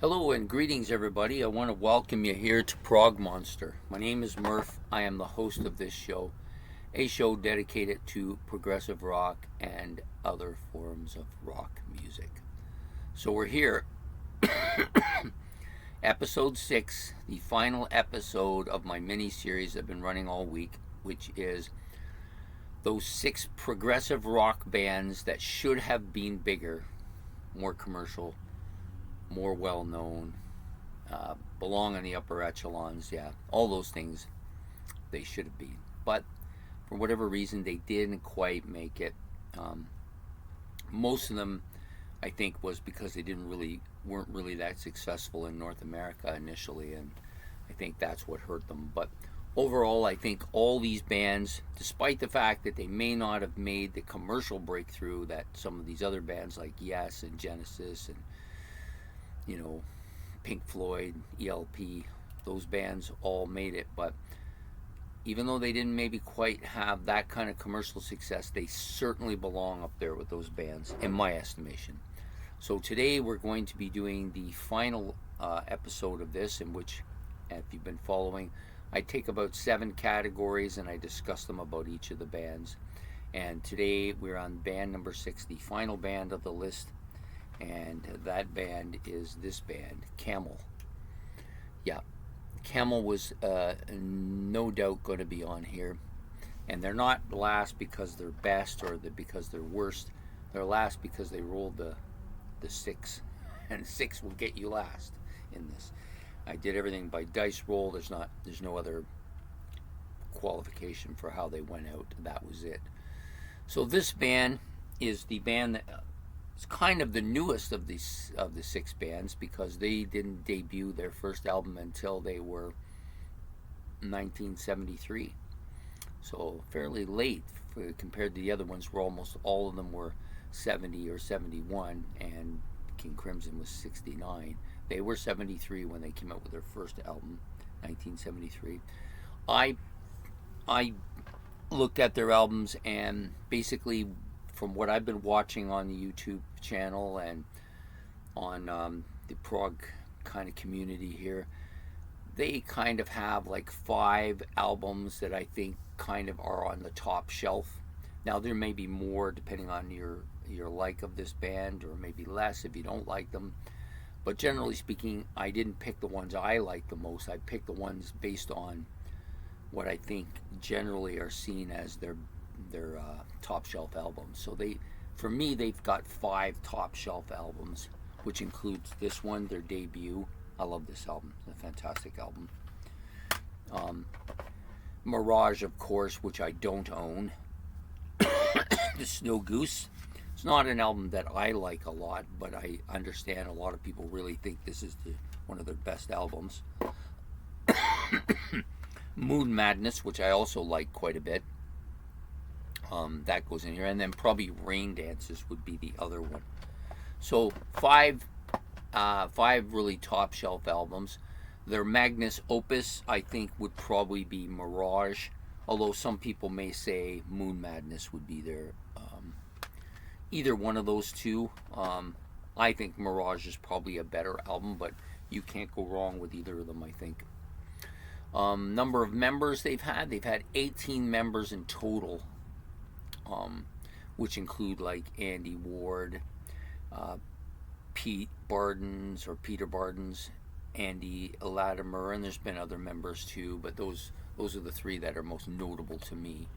Hello and greetings, everybody. I want to welcome you here to Prog Monster. My name is Murph. I am the host of this show, a show dedicated to progressive rock and other forms of rock music. So we're here, episode 6, the final episode of my mini series I've been running all week, which is those 6 progressive rock bands that should have been bigger, more commercial, more well known, belong in the upper echelons. Yeah, all those things they should have been. But for whatever reason, they didn't quite make it. Um, most of them, I think, was because they weren't really that successful in North America initially, and I think that's what hurt them. But overall, I think all these bands, despite the fact that they may not have made the commercial breakthrough that some of these other bands like Yes and Genesis and you know, Pink Floyd, E.L.P, those bands all made it. But even though they didn't maybe quite have that kind of commercial success, they certainly belong up there with those bands, in my estimation. So today we're going to be doing the final episode of this, in which, if you've been following, I take about 7 categories and I discuss them about each of the bands. And today we're on band number 6, the final band of the list, and that band is this band, Camel. Yeah, Camel was no doubt going to be on here, and they're not last because they're best or because they're worst. They're last because they rolled the 6, and 6 will get you last in this. I did everything by dice roll. There's no other qualification for how they went out. That was it. So this band is the band that it's kind of the newest of the 6 bands, because they didn't debut their first album until they were 1973. So fairly late compared to the other ones, where almost all of them were 70 or 71, and King Crimson was 69. They were 73 when they came out with their first album, 1973. I looked at their albums, and basically, from what I've been watching on the YouTube channel and on the prog kind of community here, they kind of have like 5 albums that I think kind of are on the top shelf. Now there may be more depending on your like of this band, or maybe less if you don't like them. But generally speaking, I didn't pick the ones I like the most. I picked the ones based on what I think generally are seen as their top shelf albums. So for me, they've got 5 top shelf albums, which includes this one, their debut. I love this album. It's a fantastic album. Mirage, of course, which I don't own. The Snow Goose. It's not an album that I like a lot, but I understand a lot of people really think this is one of their best albums. Moon Madness, which I also like quite a bit. That goes in here, and then probably Rain Dances would be the other one. So 5 really top shelf albums. Their Magnus opus, I think, would probably be Mirage, although some people may say Moon Madness would be their either one of those two. I think Mirage is probably a better album, but you can't go wrong with either of them, I think. Number of members they've had 18 members in total, which include like Andy Ward, Peter Bardens, Andy Latimer, and there's been other members too, but those are the 3 that are most notable to me.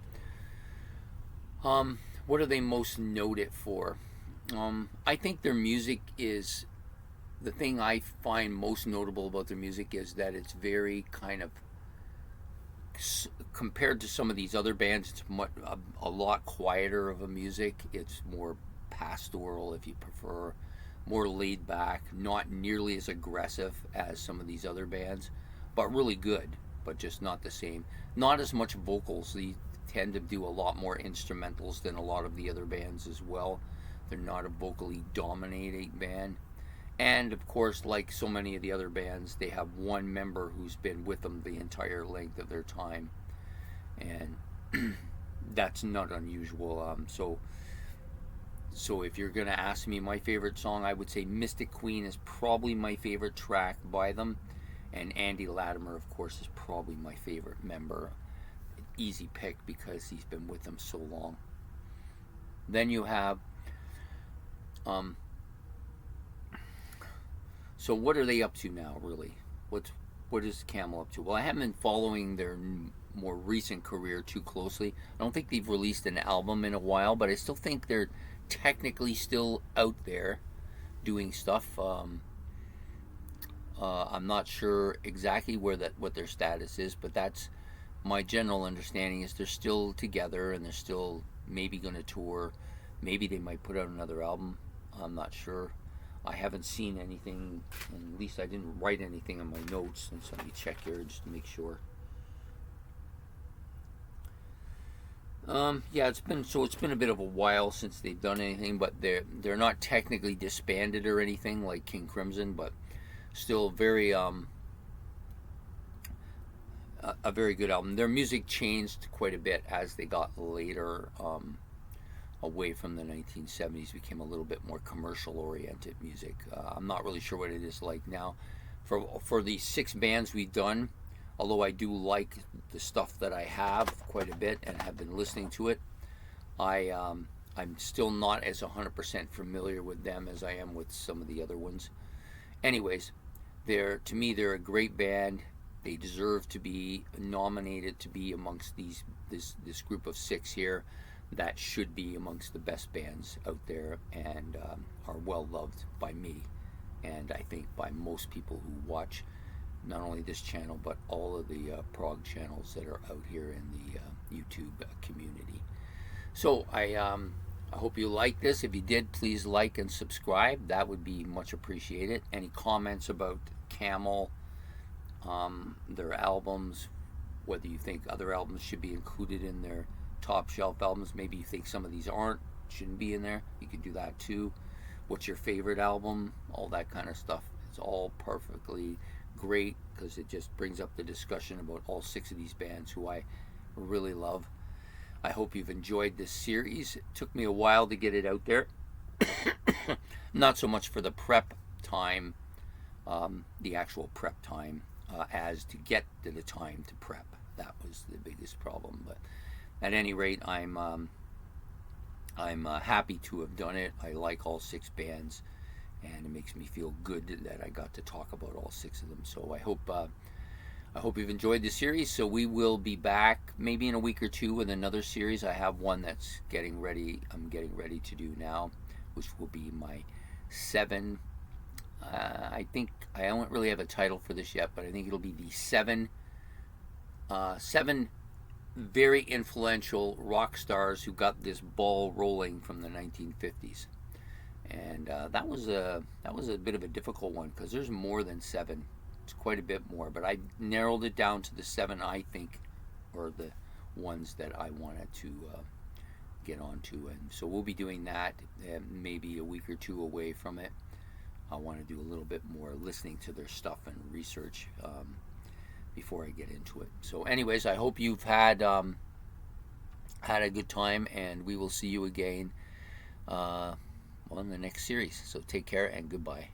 What are they most noted for? I think their music is the thing I find most notable about their music is that it's very kind of, compared to some of these other bands, it's a lot quieter of a music. It's more pastoral, if you prefer, more laid back, not nearly as aggressive as some of these other bands, but really good, but just not the same. Not as much vocals. They tend to do a lot more instrumentals than a lot of the other bands as well. They're not a vocally dominating band. And of course, like so many of the other bands, they have one member who's been with them the entire length of their time, and that's not unusual. So So if you're going to ask me my favorite song, I would say Mystic Queen is probably my favorite track by them. And Andy Latimer, of course, is probably my favorite member. Easy pick because he's been with them so long. Then you have, um, so what are they up to now, really? What is Camel up to? Well, I haven't been following their more recent career too closely. I don't think they've released an album in a while, but I still think they're technically still out there doing stuff. I'm not sure exactly what their status is, but that's my general understanding is they're still together and they're still maybe going to tour. Maybe they might put out another album. I'm not sure. I haven't seen anything, and at least I didn't write anything on my notes. And so let me check here just to make sure. Yeah, it's been a bit of a while since they've done anything, but they're not technically disbanded or anything like King Crimson, but still very a very good album. Their music changed quite a bit as they got later away from the 1970s, became a little bit more commercial oriented music. I'm not really sure what it is like now. For the 6 bands we've done, although I do like the stuff that I have quite a bit and have been listening to it, I'm still not as 100% familiar with them as I am with some of the other ones. Anyways, to me they're a great band. They deserve to be nominated to be amongst this group of 6 here that should be amongst the best bands out there and are well loved by me and I think by most people who watch not only this channel but all of the prog channels that are out here in the YouTube community. So I hope you like this. If you did, please like and subscribe. That would be much appreciated. Any comments about Camel, their albums, whether you think other albums should be included in their top shelf albums, maybe you think some of these shouldn't be in there, you could do that too. What's your favorite album? All that kind of stuff. It's all perfectly great because it just brings up the discussion about all 6 of these bands who I really love. I hope you've enjoyed this series. It took me a while to get it out there. Not so much for the prep time, the actual prep time, as to get to the time to prep. That was the biggest problem. But at any rate, I'm happy to have done it. I like all 6 bands, and it makes me feel good that I got to talk about all 6 of them. So I hope you've enjoyed the series. So we will be back maybe in a week or 2 with another series. I have one that's getting ready. I'm getting ready to do now, which will be my 7. I think I don't really have a title for this yet, but I think it'll be the 7 very influential rock stars who got this ball rolling from the 1950s. And that was a bit of a difficult one because there's more than 7. It's quite a bit more, but I narrowed it down to the 7 I think are the ones that I wanted to get onto. And so we'll be doing that maybe a week or 2 away from it. I want to do a little bit more listening to their stuff and research before I get into it. So anyways, I hope you've had a good time, and we will see you again on the next series. So take care and goodbye.